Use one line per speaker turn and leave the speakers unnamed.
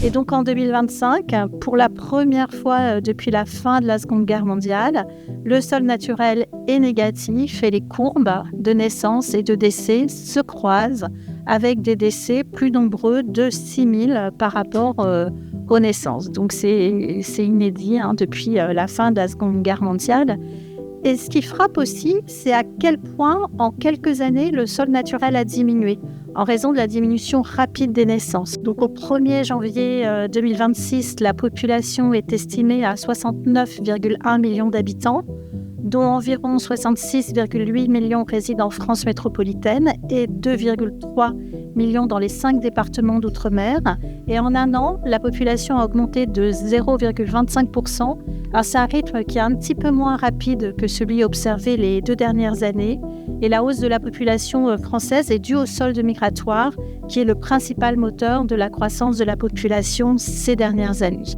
Et donc en 2025, pour la première fois depuis la fin de la Seconde Guerre mondiale, le sol naturel est négatif et les courbes de naissance et de décès se croisent avec des décès plus nombreux de 6 000 par rapport aux naissances. Donc c'est inédit depuis la fin de la Seconde Guerre mondiale. Et ce qui frappe aussi, c'est à quel point, en quelques années, le sol naturel a diminué en raison de la diminution rapide des naissances. Donc au 1er janvier 2026, la population est estimée à 69,1 millions d'habitants, dont environ 66,8 millions résident en France métropolitaine et 2,3 millions dans les 5 départements d'outre-mer. Et en un an, la population a augmenté de 0,25%. Alors c'est un rythme qui est un petit peu moins rapide que celui observé les 2 dernières années. Et la hausse de la population française est due au solde migratoire, qui est le principal moteur de la croissance de la population ces dernières années.